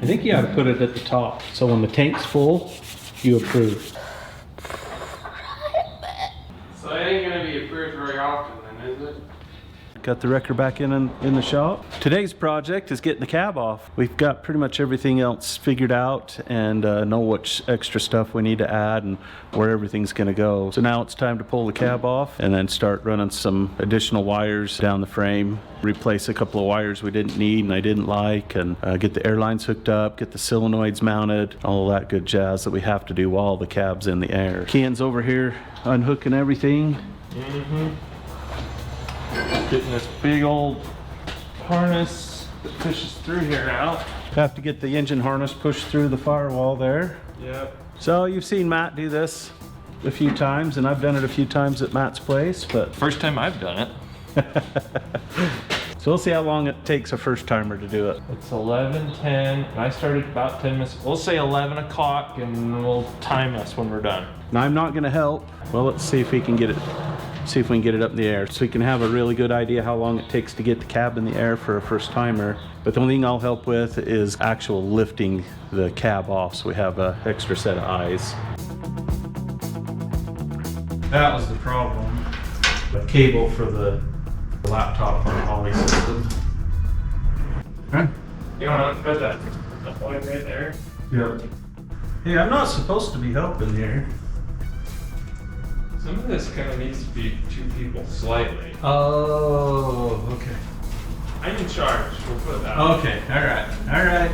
I think you ought to put it at the top, so when the tank's full, you approve. So it ain't gonna be approved very often then, is it? Got the wrecker back in the shop. Today's project is getting the cab off. We've got pretty much everything else figured out and know what extra stuff we need to add and where everything's gonna go. So now it's time to pull the cab off and then start running some additional wires down the frame, replace a couple of wires we didn't need and I didn't like, and get the airlines hooked up, get the solenoids mounted, all of that good jazz that we have to do while the cab's in the air. Ken's over here unhooking everything. Getting this big old harness that pushes through here out. Have to get the engine harness pushed through the firewall there. Yep. So you've seen Matt do this a few times, and I've done it a few times at Matt's place, but First time I've done it. so we'll see how long it takes a first timer to do it. It's 11:10. I started about 10 minutes. We'll say 11 o'clock and we'll time us when we're done. Now I'm not gonna help. Well, let's see if we can get it. See if we can get it up in the air, so we can have a really good idea how long it takes to get the cab in the air for a first timer. But the only thing I'll help with is actual lifting the cab off, so we have an extra set of eyes. That was the problem. The cable for the laptop on the Holly system. Huh? You want to put that point right there? Yep. Hey, I'm not supposed to be helping here. Some of this kind of needs to be two people slightly. Oh, okay. I'm in charge. We'll put that. Okay, all right.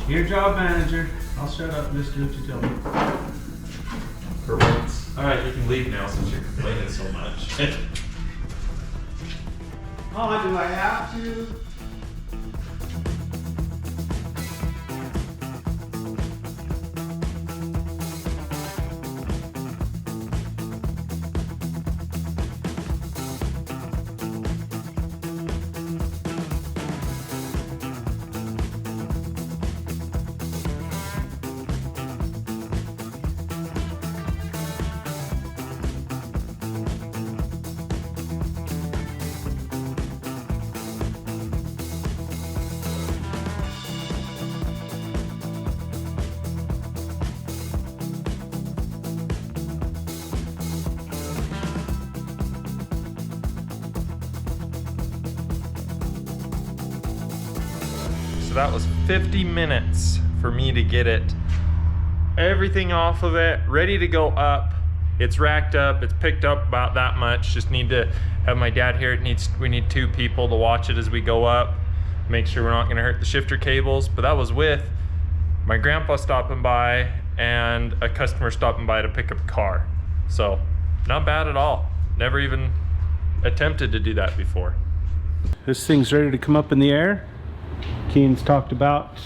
You're job manager. I'll shut up and just do what you tell me. For once. All right, you can leave now since you're complaining so much. Oh, do I have to? So that was 50 minutes for me to get it, everything off of it, ready to go up. It's racked up, it's picked up about that much. Just need to have my dad here. We need 2 people to watch it as we go up, make sure we're not gonna hurt the shifter cables. But that was with my grandpa stopping by and a customer stopping by to pick up a car. So not bad at all. Never even attempted to do that before. This thing's ready to come up in the air. Keen's talked about,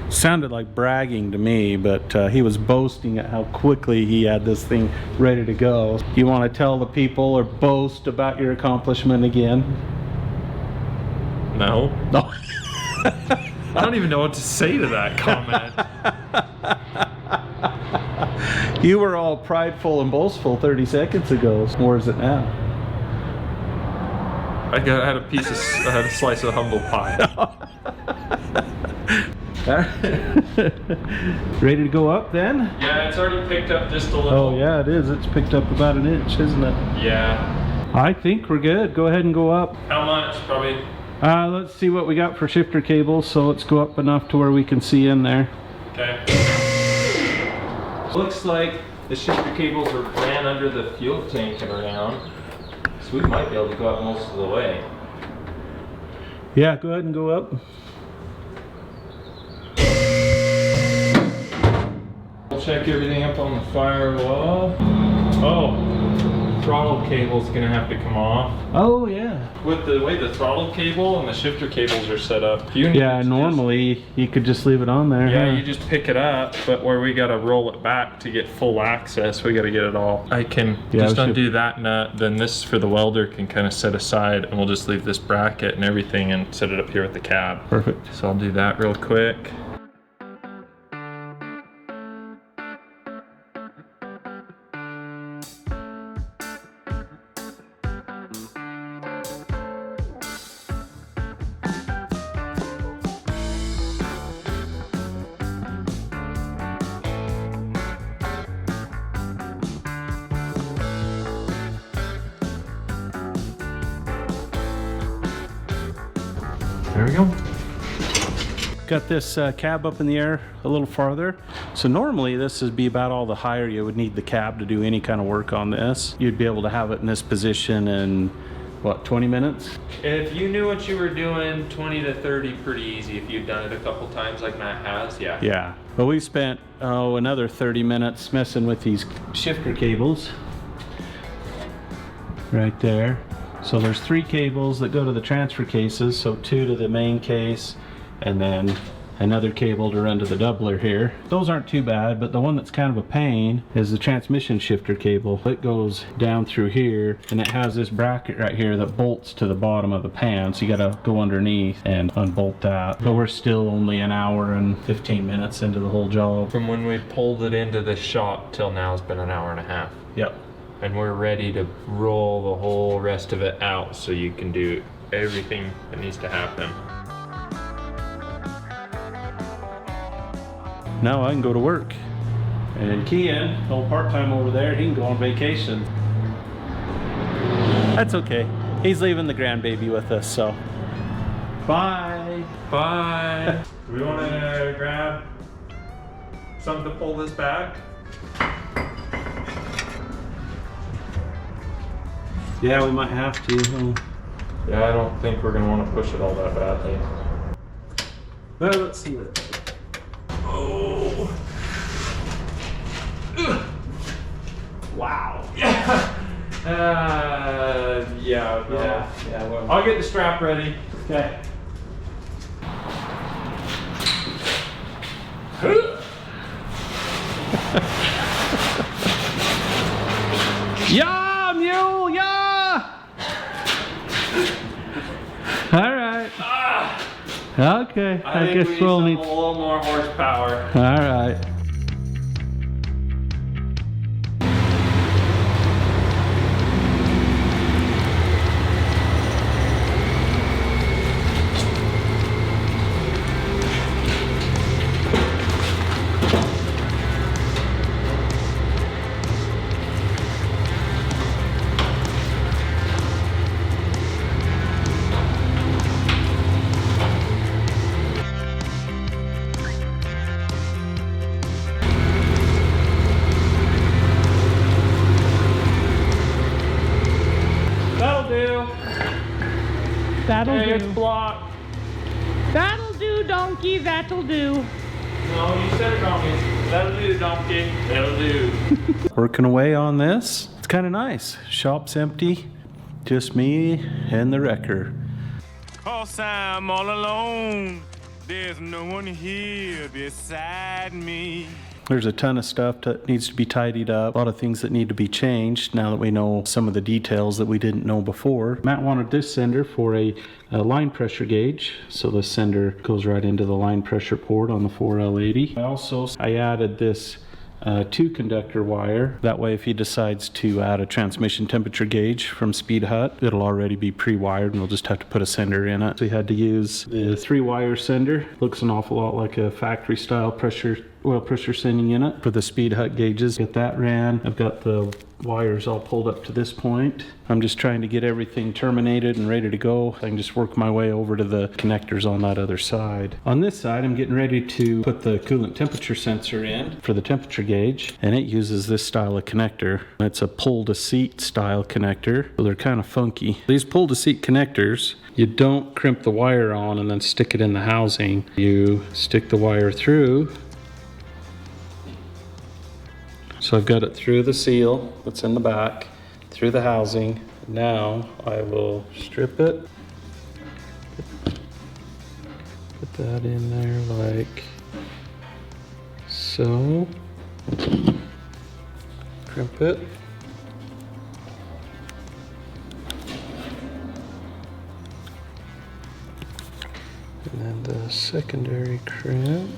sounded like bragging to me, but he was boasting at how quickly he had this thing ready to go. You want to tell the people or boast about your accomplishment again? No. No. I don't even know what to say to that comment. You were all prideful and boastful 30 seconds ago. Or is it now? I had a slice of humble pie. Ready to go up then? Yeah, it's already picked up just a little. Oh yeah, it is. It's picked up about an inch, isn't it? Yeah. I think we're good. Go ahead and go up. How much? Probably. Let's see what we got for shifter cables. So let's go up enough to where we can see in there. Okay. Looks like the shifter cables are ran under the fuel tank and around. So we might be able to go up most of the way. Yeah, go ahead and go up. We'll check everything up on the firewall. Oh, throttle cable's gonna have to come off. Oh yeah. With the way the throttle cable and the shifter cables are set up, you need Yeah, to normally you could just leave it on there. Yeah, huh? you just pick it up, but where we gotta roll it back to get full access, we gotta get it all. I can just undo that nut, then this for the welder can kind of set aside, and we'll just leave this bracket and everything and set it up here with the cab. Perfect. So I'll do that real quick. There we go. Got this cab up in the air a little farther. So normally this would be about all the higher you would need the cab to do any kind of work on this. You'd be able to have it in this position in, what, 20 minutes? If you knew what you were doing, 20 to 30 pretty easy. If you've done it a couple times like Matt has, yeah. Yeah, but we spent, another 30 minutes messing with these shifter cables. Right there. So there's 3 cables that go to the transfer cases, so 2 to the main case, and then another cable to run to the doubler here. Those aren't too bad, but the one that's kind of a pain is the transmission shifter cable. It goes down through here, and it has this bracket right here that bolts to the bottom of the pan, so you gotta go underneath and unbolt that. But we're still only an hour and 15 minutes into the whole job. From when we pulled it into the shop till now has been an hour and a half. Yep. And we're ready to roll the whole rest of it out so you can do everything that needs to happen. Now I can go to work. And Kian, old part-time over there, he can go on vacation. That's okay. He's leaving the grandbaby with us, so. Bye. Bye. Do we want to grab something to pull this back? Yeah, we might have to. Yeah, I don't think we're going to want to push it all that badly. Well, let's see what it does. Oh. Wow. Yeah. Yeah. No. Yeah. Well, I'll get the strap ready. okay. Yeah, mule, yeah. All right. Okay. I think we need we'll a need. little more horsepower. All right. That'll Hey, it's do. blocked. That'll do, donkey. That'll do. No, you said it wrong. That'll do, donkey. That'll do. Working away on this. It's kind of nice. Shop's empty. Just me and the wrecker. 'Cause I'm all alone. There's no one here beside me. There's a ton of stuff that needs to be tidied up, a lot of things that need to be changed now that we know some of the details that we didn't know before. Matt wanted this sender for a line pressure gauge, so the sender goes right into the line pressure port on the 4L80. I added this 2 conductor wire. That way if he decides to add a transmission temperature gauge from Speed Hut, it'll already be pre-wired and we'll just have to put a sender in it. So we had to use the 3-wire sender. Looks an awful lot like a factory style oil pressure sending in it for the Speed Hut gauges. Get that ran. I've got the wires all pulled up to this point. I'm just trying to get everything terminated and ready to go. I can just work my way over to the connectors on that other side. On this side, I'm getting ready to put the coolant temperature sensor in for the temperature gauge, and it uses this style of connector. It's a pull to seat style connector, so they're kind of funky. These pull to seat connectors, you don't crimp the wire on and then stick it in the housing. You stick the wire through. So I've got it through the seal that's in the back, through the housing. Now I will strip it. Put that in there like so. Crimp it. And then the secondary crimp.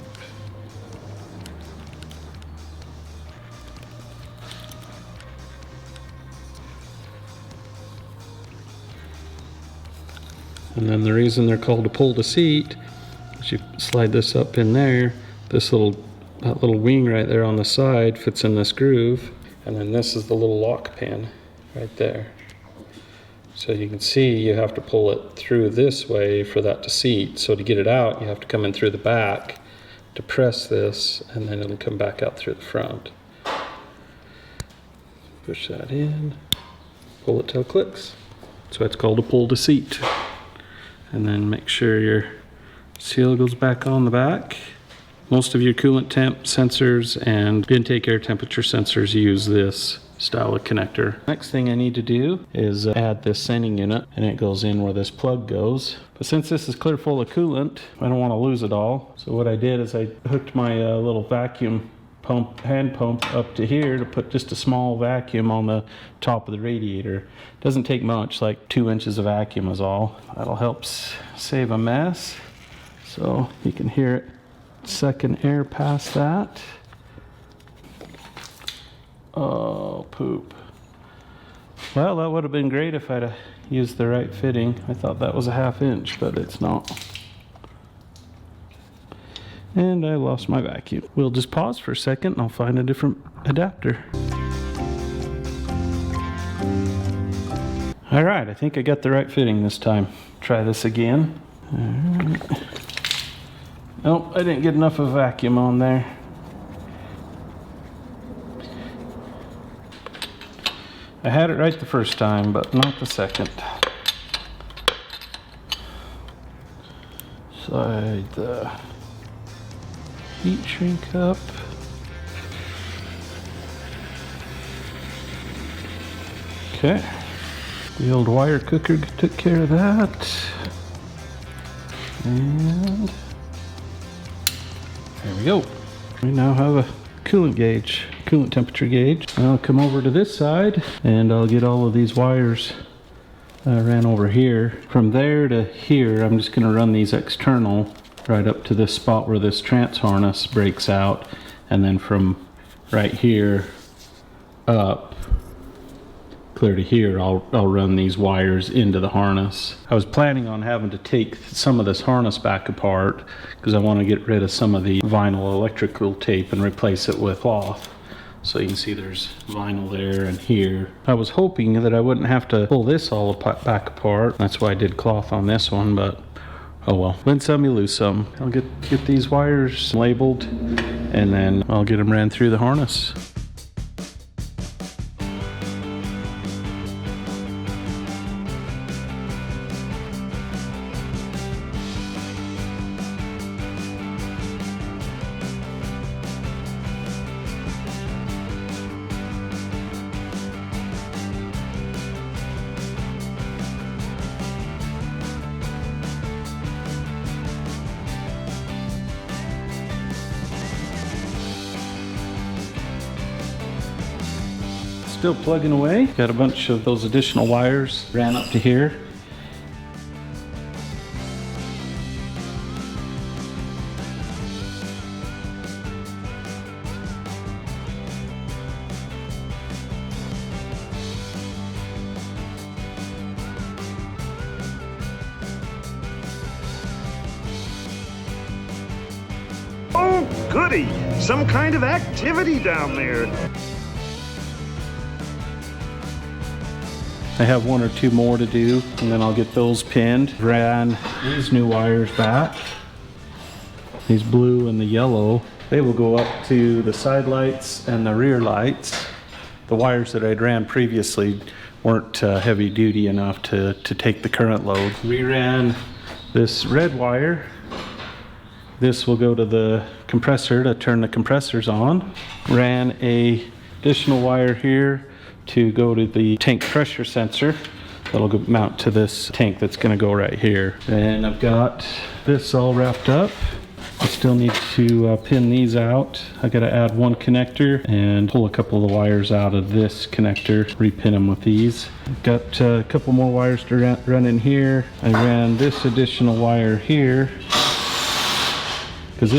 And then the reason they're called a pull to seat is you slide this up in there. That little wing right there on the side fits in this groove. And then this is the little lock pin right there. So you can see you have to pull it through this way for that to seat. So to get it out, you have to come in through the back to press this, and then it'll come back out through the front. Push that in, pull it till it clicks. That's why it's called a pull to seat. And then make sure your seal goes back on the back. Most of your coolant temp sensors and intake air temperature sensors use this style of connector. Next thing I need to do is add this sending unit, and it goes in where this plug goes. But since this is clear full of coolant, I don't want to lose it all. So what I did is I hooked my little vacuum pump, hand pump, up to here to put just a small vacuum on the top of the radiator. Doesn't take much, like 2 inches of vacuum is all. That'll help save a mess. So you can hear it sucking air past that. Oh, poop. Well, that would have been great if I'd have used the right fitting. I thought that was a 1/2 inch, but it's not. And I lost my vacuum. We'll just pause for a second and I'll find a different adapter. All right, I think I got the right fitting this time. Try this again. All right. Nope, I didn't get enough of vacuum on there. I had it right the first time, but not the second. Slide the heat shrink up. Okay. The old wire cooker took care of that. And there we go. We now have a coolant gauge, coolant temperature gauge. I'll come over to this side and I'll get all of these wires ran over here. From there to here, I'm just going to run these external right up to this spot where this trans harness breaks out, and then from right here up clear to here, I'll run these wires into the harness. I was planning on having to take some of this harness back apart because I want to get rid of some of the vinyl electrical tape and replace it with cloth. So you can see there's vinyl there and here. I was hoping that I wouldn't have to pull this all back apart. That's why I did cloth on this one, but oh well. Win some, you lose some. I'll get these wires labeled and then I'll get them ran through the harness. Still plugging away. Got a bunch of those additional wires ran up to here. Oh, goody! Some kind of activity down there. I have 1 or 2 more to do, and then I'll get those pinned. Ran these new wires back. These blue and the yellow. They will go up to the side lights and the rear lights. The wires that I'd ran previously weren't heavy duty enough to take the current load. We ran this red wire. This will go to the compressor to turn the compressors on. Ran a additional wire here to go to the tank pressure sensor. That'll go mount to this tank that's going to go right here. And I've got this all wrapped up. I still need to pin these out. I got to add 1 connector and pull a couple of the wires out of this connector, repin them with these. I've got a couple more wires to run in here. I ran this additional wire here because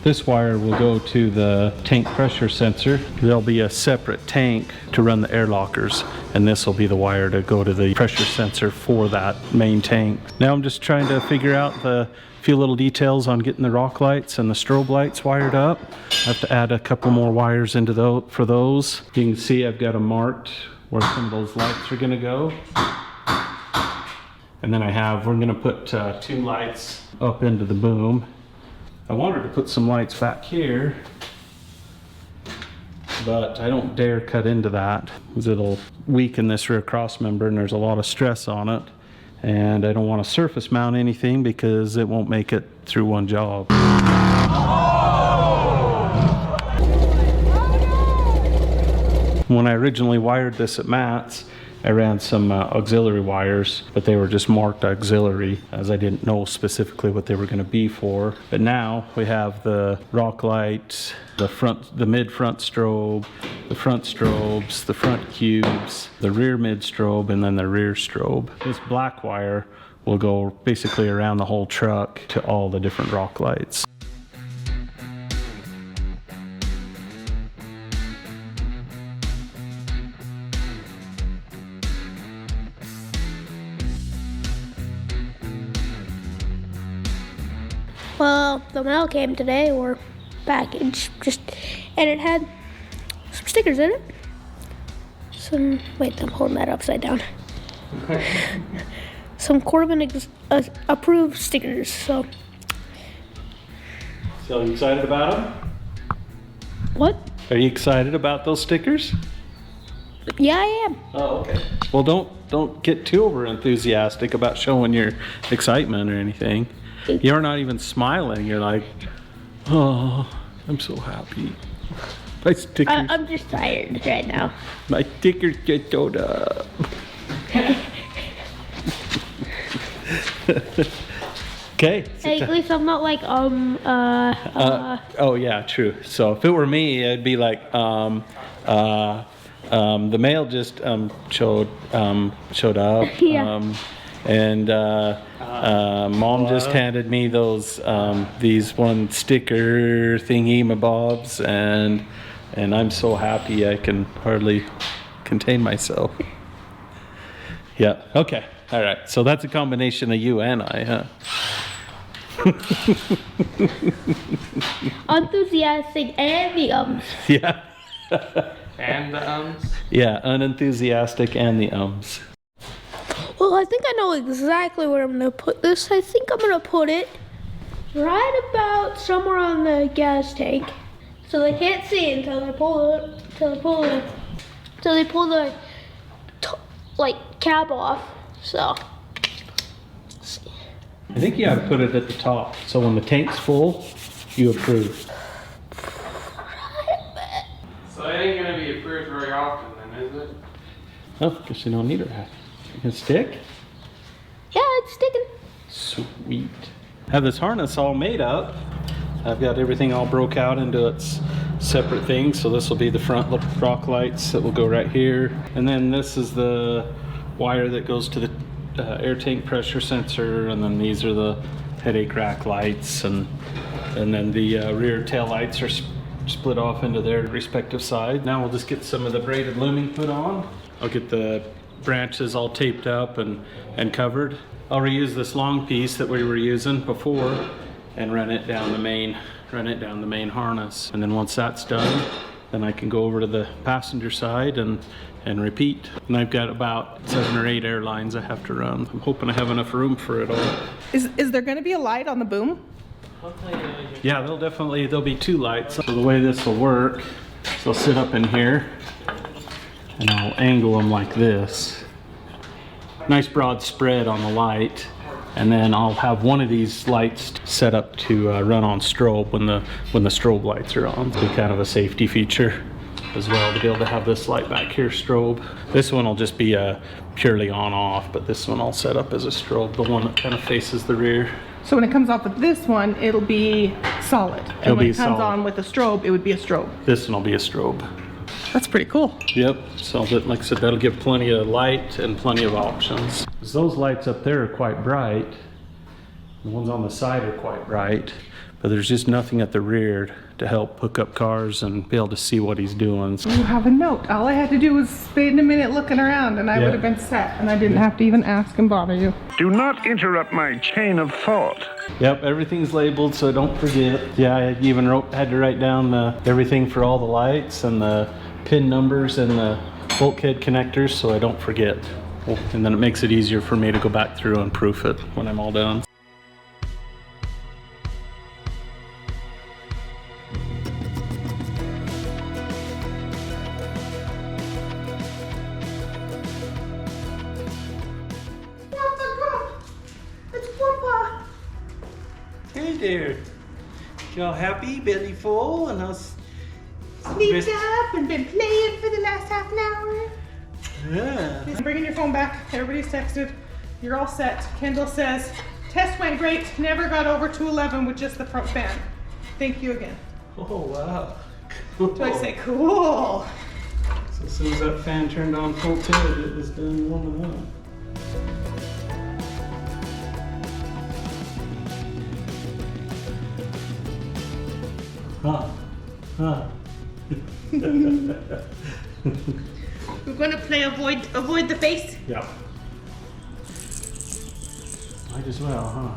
this wire will go to the tank pressure sensor. There'll be a separate tank to run the air lockers, and this will be the wire to go to the pressure sensor for that main tank. Now I'm just trying to figure out the few little details on getting the rock lights and the strobe lights wired up. I have to add a couple more wires into for those. You can see I've got them marked where some of those lights are going to go. And then we're gonna put 2 lights up into the boom. I wanted to put some lights back here, but I don't dare cut into that because it'll weaken this rear cross member and there's a lot of stress on it. And I don't want to surface mount anything because it won't make it through one job. When I originally wired this at Matt's, I ran some auxiliary wires, but they were just marked auxiliary as I didn't know specifically what they were going to be for. But now we have the rock light, the mid front strobe, the front strobes, the front cubes, the rear mid strobe, and then the rear strobe. This black wire will go basically around the whole truck to all the different rock lights. Well, the mail came today, or package, and it had some stickers in it. Wait, I'm holding that upside down. Some Korbin approved stickers, so. So are you excited about them? What? Are you excited about those stickers? Yeah, I am. Oh, okay. Well, don't get too over enthusiastic about showing your excitement or anything. You're not even smiling. You're like, oh, I'm so happy. My stickers. I'm just tired right now. My stickers get sewed up. Okay. Hey, at least I'm not like Oh yeah, true. So if it were me, it'd be like the mail just showed up. Yeah. And Mom just handed me these one sticker thingy mabobs, and I'm so happy I can hardly contain myself. Yeah. Okay. All right. So that's a combination of you and I, huh? Enthusiastic and the ums. Yeah. And the ums? Yeah. Unenthusiastic and the ums. Well, I think I know exactly where I'm gonna put this. I think I'm gonna put it right about somewhere on the gas tank, so they can't see until they pull the like cap off. So. I think you ought to put it at the top, so when the tank's full, you approve. So it ain't gonna be approved very often then, is it? Oh, guess you don't need it. You can stick? Yeah, it's sticking. Sweet. I have this harness all made up. I've got everything all broke out into its separate things. So this will be the front rock lights that will go right here. And then this is the wire that goes to the air tank pressure sensor. And then these are the headache rack lights. And then the rear tail lights are split off into their respective side. Now we'll just get some of the braided looming put on. I'll get the branches all taped up and covered. I'll reuse this long piece that we were using before and run it down the main harness. And then once that's done, then I can go over to the passenger side and repeat. And I've got about 7 or 8 airlines I have to run. I'm hoping I have enough room for it all. Is there going to be a light on the boom? Yeah, there'll be 2 lights. So the way this will work, so I'll sit up in here and I'll angle them like this. Nice broad spread on the light, and then I'll have one of these lights set up to run on strobe when the strobe lights are on. It'll be kind of a safety feature as well to be able to have this light back here strobe. This one will just be purely on off, but this one I'll set up as a strobe, the one that kind of faces the rear. So when it comes off with this one, it'll be solid. And when it comes on with a strobe, it would be a strobe. This one will be a strobe. That's pretty cool. Yep, so that, like I said, that'll give plenty of light and plenty of options. Those lights up there are quite bright. The ones on the side are quite bright, but there's just nothing at the rear to help hook up cars and be able to see what he's doing. You have a note. All I had to do was spend a minute looking around and I would have been set, and I didn't have to even ask and bother you. Do not interrupt my chain of thought. Yep, everything's labeled, so don't forget. Yeah, I even had to write down everything for all the lights and the pin numbers and the bulkhead connectors, so I don't forget helpful. And then it makes it easier for me to go back through and proof it when I'm all done. Hey there. Y'all happy? Belly full? And us Sneaked up and been playing for the last half an hour. Yeah. I'm bringing your phone back. Everybody's texted. You're all set. Kendall says, test went great. Never got over 211 with just the front fan. Thank you again. Oh, wow. Cool. So I say, cool. So as soon as that fan turned on full tilt, it was done warming up. Huh. Huh. We're gonna play avoid the face. Yeah. Might as well, huh?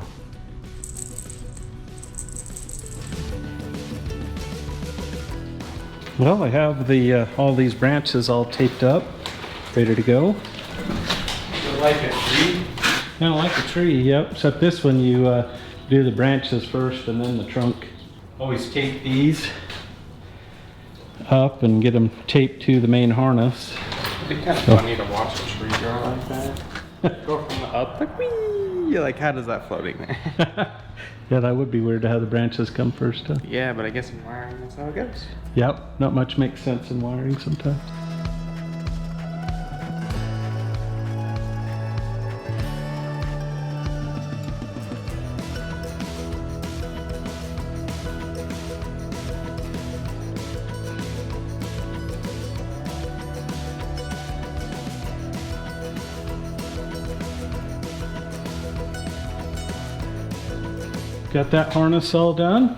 Well, I have the all these branches all taped up, ready to go. Like a tree? Kind of like a tree, yep. Except this one you do the branches first and then the trunk. Always tape these up and get them taped to the main harness. It'd be kind of funny to watch a tree grow like that. Go from the up, like, whee! You're like, how does that floating there? Yeah, that would be weird to have the branches come first. Yeah, but I guess in wiring, that's how it goes. Yep, not much makes sense in wiring sometimes. Got that harness all done.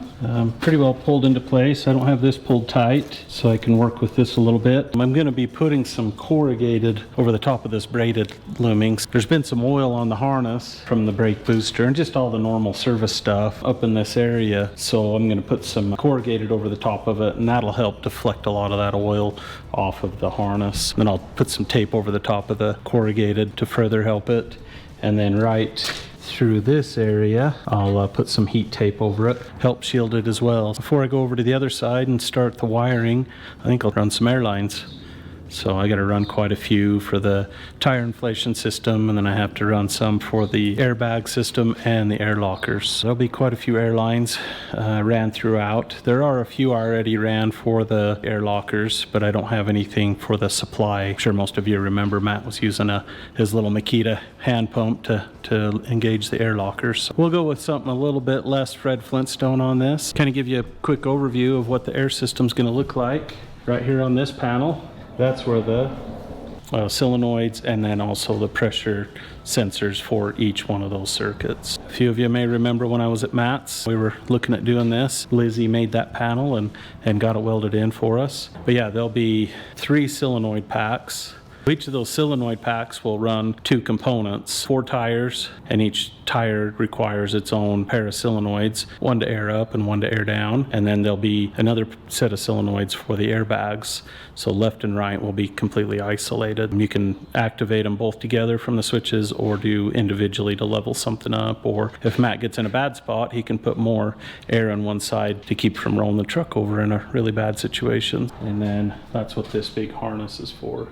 Pretty well pulled into place. I don't have this pulled tight, so I can work with this a little bit. I'm going to be putting some corrugated over the top of this braided loomings. There's been some oil on the harness from the brake booster and just all the normal service stuff up in this area. So I'm going to put some corrugated over the top of it, and that'll help deflect a lot of that oil off of the harness. Then I'll put some tape over the top of the corrugated to further help it. And then right through this area, I'll put some heat tape over it, help shield it as well. Before I go over to the other side and start the wiring, I think I'll run some airlines. So I got to run quite a few for the tire inflation system, and then I have to run some for the airbag system and the air lockers. There'll be quite a few airlines ran throughout. There are a few already ran for the air lockers, but I don't have anything for the supply. I'm sure most of you remember Matt was using his little Makita hand pump to engage the air lockers. We'll go with something a little bit less Fred Flintstone on this. Kind of give you a quick overview of what the air system's going to look like. Right here on this panel, that's where the solenoids and then also the pressure sensors for each one of those circuits. A few of you may remember when I was at Matt's, we were looking at doing this. Lizzie made that panel and got it welded in for us. But yeah, there'll be 3 solenoid packs. Each of those solenoid packs will run 2 components, 4 tires, and each tire requires its own pair of solenoids, one to air up and one to air down. And then there'll be another set of solenoids for the airbags. So left and right will be completely isolated. You can activate them both together from the switches or do individually to level something up. Or if Matt gets in a bad spot, he can put more air on one side to keep from rolling the truck over in a really bad situation. And then that's what this big harness is for.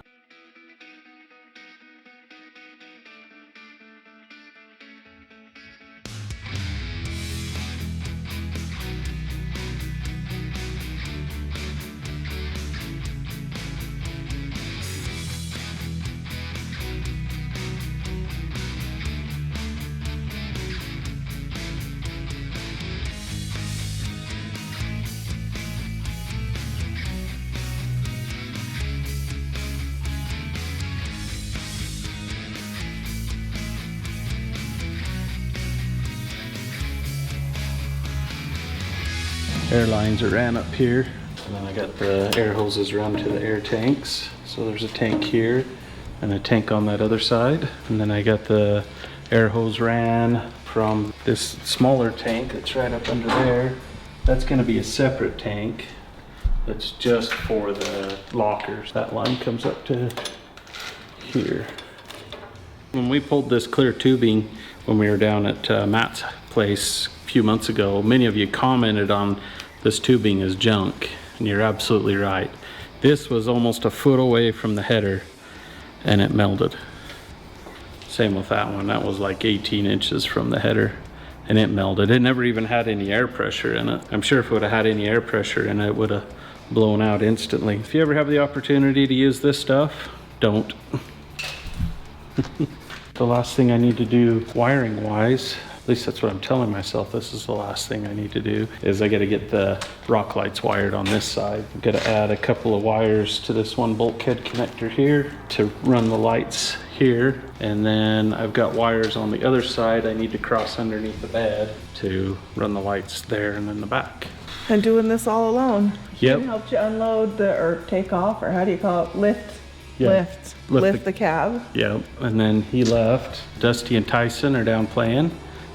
Air lines are ran up here, and then I got the air hoses run to the air tanks. So there's a tank here and a tank on that other side, and then I got the air hose ran from this smaller tank that's right up under there. That's going to be a separate tank that's just for the lockers. That line comes up to here. When we pulled this clear tubing when we were down at Matt's place a few months ago, many of you commented on this tubing is junk, and you're absolutely right. This was almost a foot away from the header and it melded. Same with that one. That was like 18 inches from the header and it melded. It never even had any air pressure in it. I'm sure if it would have had any air pressure in it, it would have blown out instantly. If you ever have the opportunity to use this stuff, don't. The last thing I need to do wiring wise, at least that's what I'm telling myself, this is the last thing I need to do, is I gotta get the rock lights wired on this side. I've gotta add a couple of wires to this one bulkhead connector here to run the lights here. And then I've got wires on the other side I need to cross underneath the bed to run the lights there and in the back. And doing this all alone. Yep. He helped you unload or take off, or how do you call it? Lift the cab. Yep. And then he left. Dusty and Tyson are down playing.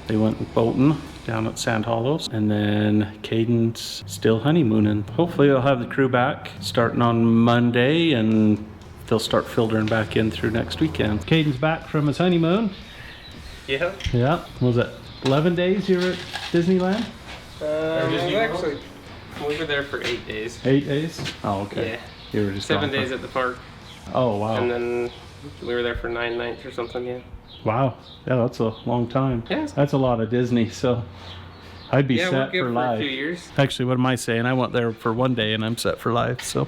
They went boating down at Sand Hollows. And then Caden's still honeymooning. Hopefully they'll have the crew back starting on Monday and they'll start filtering back in through next weekend. Caden's back from his honeymoon. Yeah. Yeah. What was it 11 days you were at Disneyland? Actually, we were there for 8 days. 8 days? Oh, okay. Yeah. You were just 7 days at the park. Oh, wow. And then we were there for 9 nights or something, yeah. Wow. Yeah, that's a long time. Yeah. That's a lot of Disney, so I'd be set we're good for for life. a few years. Actually, what am I saying? I went there for 1 day and I'm set for life, so.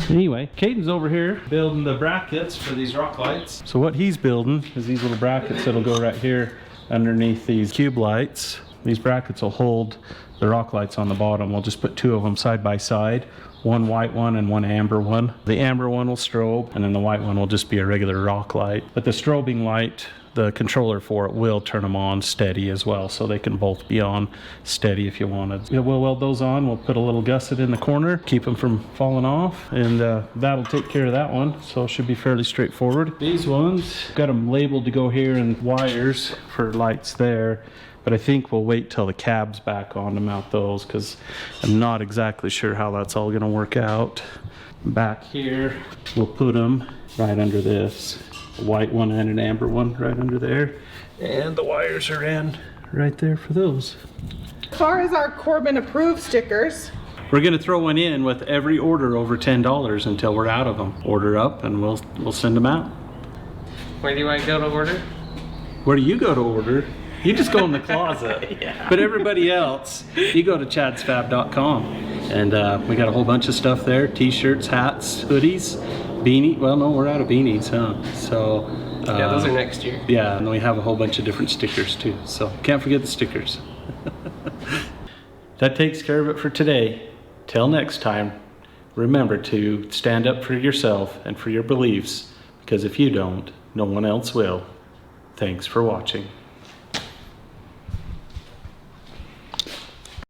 Anyway, Caden's over here building the brackets for these rock lights. So what he's building is these little brackets that'll go right here underneath these cube lights. These brackets will hold the rock lights on the bottom. We'll just put 2 of them side by side, one white one and one amber one. The amber one will strobe and then the white one will just be a regular rock light. But the strobing light, the controller for it will turn them on steady as well, so they can both be on steady if you wanted. Yeah, we'll weld those on. We'll put a little gusset in the corner, keep them from falling off, and that'll take care of that one. So it should be fairly straightforward. These ones, got them labeled to go here and wires for lights there. But I think we'll wait till the cab's back on to mount those because I'm not exactly sure how that's all going to work out. Back here, we'll put them right under this. A white one and an amber one right under there. And the wires are in right there for those. As far as our Korbin approved stickers, We're going to throw one in with every order over $10 until we're out of them. Order up and we'll send them out. Where do I go to order? Where do you go to order? You just go in the closet. Yeah. But everybody else, you go to chadsfab.com. And we got a whole bunch of stuff there. T-shirts, hats, hoodies, beanie. Well, no, we're out of beanies, huh? So Yeah, those are next year. Yeah, and we have a whole bunch of different stickers too. So can't forget the stickers. That takes care of it for today. Till next time, remember to stand up for yourself and for your beliefs, because if you don't, no one else will. Thanks for watching.